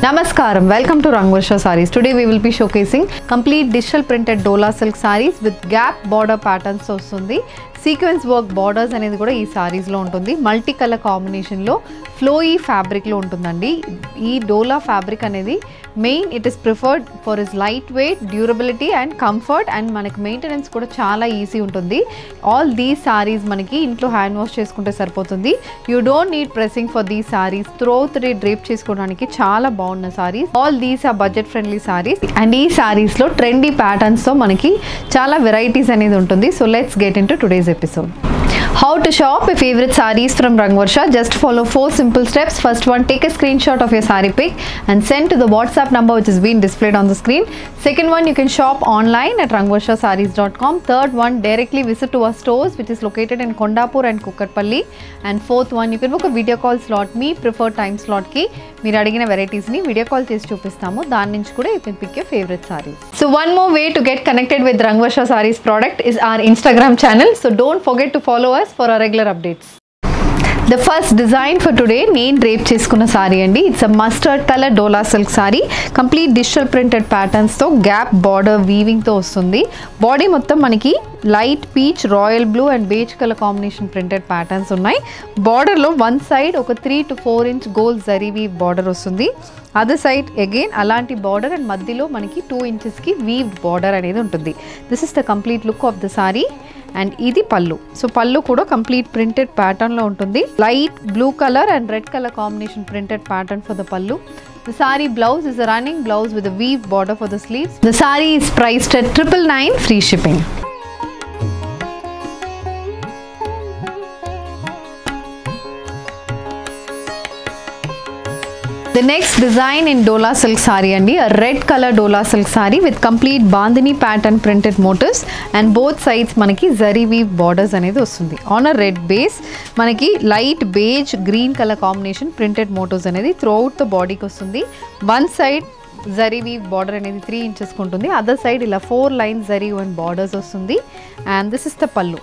Namaskaram, welcome to Rangvarsha Sarees. Today we will be showcasing complete digital printed Dola silk sarees with gap border patterns ostundi. Sequence work borders అనేది కూడా ఈ సారీస్ లో ఉంటుంది. Multi colour combination లో flowy fabric లో ఉంటుందండి. ఈ డోలా fabric అనేది main it is preferred for is light weight, durability and comfort and మనకి మెయింటెనెన్స్ కూడా చాలా ఈజీ ఉంటుంది. ఆల్ దీస్ సారీస్ మనకి ఇంట్లో హ్యాండ్ వాష్ చేసుకుంటే సరిపోతుంది. You don't need pressing for these saris. Throughout day drape చేసుకోవడానికి చాలా బాగున్న saris. All these are budget friendly saris and ఈ సారీస్ లో ట్రెండీ ప్యాటర్న్స్ తో మనకి చాలా వెరైటీస్ అనేది ఉంటుంది. So let's get in to today's episode. How to shop your favorite sarees from Rangvarsha? Just follow 4 simple steps. First one, take a screenshot of your saree pic and send to the WhatsApp number which is being displayed on the screen. Second one, you can shop online at rangvarshasarees.com. Third one, directly visit to our stores which is located in Kondapur and Kukatpalli. And fourth one, you can book a video call slot. Me preferred time slot ki meer adigina varieties ni video call chesi chupistamu. Dani nunchi kuda you can pick your favorite sarees. So one more way to get connected with Rangvarsha Sarees product is our Instagram channel. So don't forget to follow us for our regular updates. The first design for today నేను drape చేసుకున్న సారీ అండి. It's a mustard colour dola silk sari. Complete digital printed ప్యాటర్న్స్తో gap border వీవింగ్తో వస్తుంది. Body మొత్తం మనకి light peach, royal blue and beige colour combination printed patterns ఉన్నాయి. బార్డర్లో వన్ సైడ్ ఒక 3 to 4 inch gold zari weave border వస్తుంది. అదర్ సైడ్ అగైన్ అలాంటి బార్డర్ అండ్ మధ్యలో మనకి 2 inchesకి వీవ్డ్ బార్డర్ అనేది ఉంటుంది. This is the complete look of the sorry. And ఇది పళ్ళు. సో పళ్ళు కూడా కంప్లీట్ ప్రింటెడ్ ప్యాటర్న్లో ఉంటుంది. Light blue colour and red colour combination printed pattern for the పళ్ళు. The saree blouse is a running blouse with a weave border for the sleeves. The saree is priced at 999 free shipping. The next design in Dola silk saree andi, a red color Dola silk saree with complete bandhani pattern printed motifs and both sides manaki zari weave borders anedi vastundi. On a red base manaki light beige green color combination printed motifs anedi throughout the body ki vastundi. One side zari weave border anedi 3 inches kuntundi. Other side ila 4 lines zari and borders vastundi. And this is the pallu.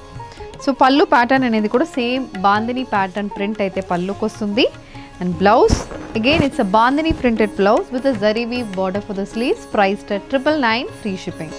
So pallu pattern anedi kuda same bandhani pattern print aithe pallu ki vastundi. And blouse, again it's a bandhani printed blouse with a zari weave border for the sleeves, priced at 999 free shipping.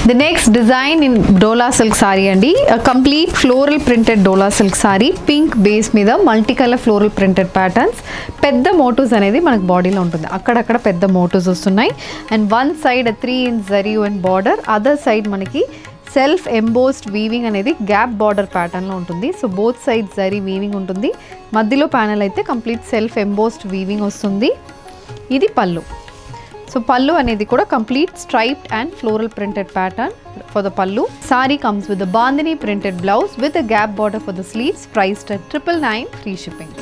The next design in Dola silk saree andi, a complete floral printed Dola silk saree, pink base మీద multicolor floral printed patterns. పెద్ద motifs అనేది మనకు బాడీలో ఉంటుంది. అక్కడక్కడ పెద్ద motifs వస్తున్నాయి. And one side 3 inch zari and border, other side మనకి సెల్ఫ్ ఎంబోస్డ్ వీవింగ్ అనేది గ్యాప్ బార్డర్ ప్యాటర్న్లో ఉంటుంది. So both side zari weaving ఉంటుంది. మధ్యలో ప్యానల్ అయితే కంప్లీట్ సెల్ఫ్ ఎంబోస్డ్ వీవింగ్ వస్తుంది. ఇది పళ్ళు. So pallu anedi kuda complete striped and floral printed pattern for the pallu. Saree comes with a bandhani printed blouse with a gap border for the sleeves, priced at 999 free shipping.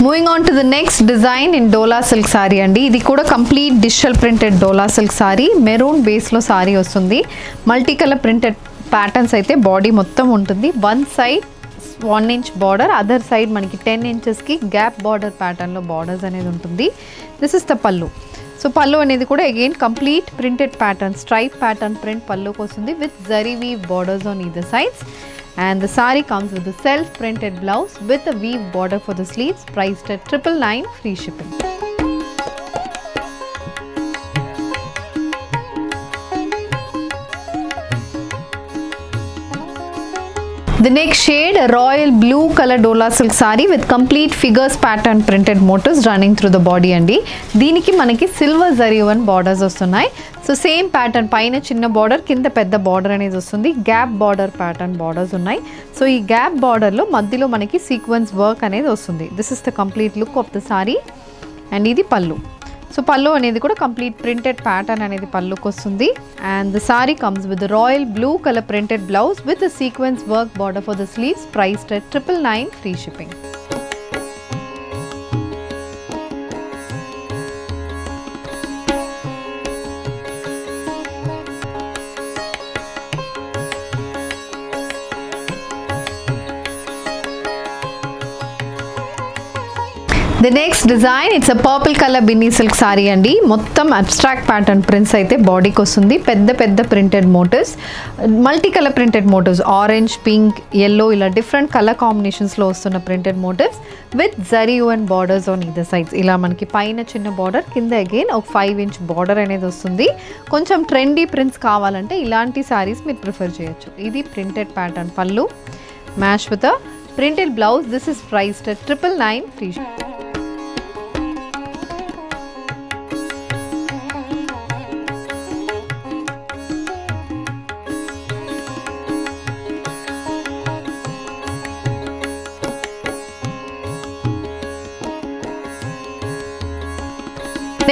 Moving on to the next design in Dola silk saree andi. Idi kuda complete digital printed Dola silk saree. Maroon base lo saree vastundi. Multicolor printed patterns aithe body mottam untundi. One side 1 inch border, other side maniki 10 inches ki gap border pattern lo borders anedi untundi. This is the pallu. So pallu anedi kuda again complete printed pattern, stripe pattern print pallu kostundi with zari weave borders on either sides. and the saree comes with a self printed blouse with a weave border for the sleeves, priced at 999, free shipping. The next shade, a royal blue color Dola silk saree with complete figures pattern printed motifs running through the body andi. దీనికి మనకి silver zari one borders వస్తున్నాయి. So same pattern పైన చిన్న border కింద పెద్ద border అనేది వస్తుంది. Gap border pattern borders ఉన్నాయి. సో ఈ గ్యాప్ బార్డర్లో మధ్యలో మనకి సీక్వెన్స్ వర్క్ అనేది వస్తుంది. This is the complete look of the sorry and ఇది పళ్ళు. సో పళ్ళు అనేది కూడా కంప్లీట్ ప్రింటెడ్ ప్యాటర్న్ అనేది పళ్ళుకి వస్తుంది. And the sorry comes with royal blue colour printed blouse with sequence work border for the sleeves, priced at 999, free shipping. The next design, it's a purple color Binni silk saree andi. Mottam abstract pattern prints aithe body ki ostundi. Pedda printed motifs, multicolor printed motifs, orange, pink, yellow ila different color combinations lo ostunna printed motifs with zari and borders on either sides. Ila manaki paina chinna border, kinda again oka 5-inch border anedi ostundi. Koncham trendy prints kavalante ilanti sarees meer prefer cheyochu. Idi printed pattern pallu match with a printed blouse. This is priced at 999, free shipping.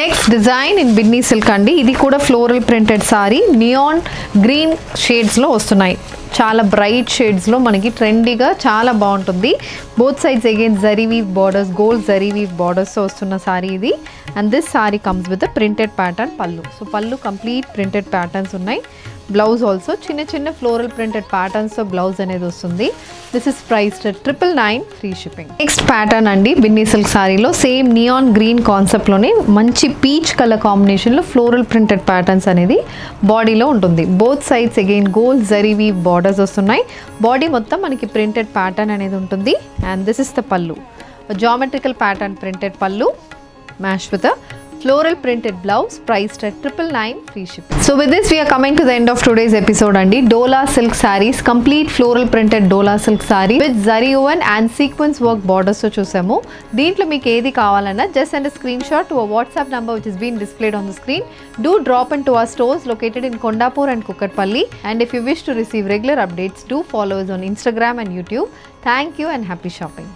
Next design in Binni silk andi. Idi kuda floral printed saree, neon green shades lo vastunayi. చాలా bright షేడ్స్లో మనకి ట్రెండీగా చాలా బాగుంటుంది. Both sides again zari weave borders, gold zari weave బార్డర్స్తో వస్తున్న సారీ ఇది. And this sari comes with printed pattern pallu. So pallu complete printed patterns ఉన్నాయి. బ్లౌజ్ ఆల్సో చిన్న చిన్న ఫ్లోరల్ ప్రింటెడ్ ప్యాటర్న్స్తో బ్లౌజ్ అనేది వస్తుంది. This is priced at 999, free shipping. Next pattern అండి బిన్నీ సిల్క్ సారీలో సేమ్ నియాన్ గ్రీన్ కాన్సెప్ట్లోనే మంచి పీచ్ కలర్ కాంబినేషన్లో ఫ్లోరల్ ప్రింటెడ్ ప్యాటర్న్స్ అనేది బాడీలో ఉంటుంది. Both sides again gold zari weave borders వస్తున్నాయి. బాడీ మొత్తం మనకి ప్రింటెడ్ ప్యాటర్న్ అనేది ఉంటుంది. And this is the pallu, geometrical pattern printed pallu match with a floral printed blouse, priced at 999, free shipping. So with this we are coming to the end of today's episode andi. Dola silk sarees, complete floral printed Dola silk saree with zari woven and sequence work borders to chusamu. Deentlo meeku edi kavalana just send a screenshot to a WhatsApp number which is being displayed on the screen. Do drop into our stores located in Kondapur and Kukatpalli, and if you wish to receive regular updates, do follow us on Instagram and YouTube. Thank you and happy shopping.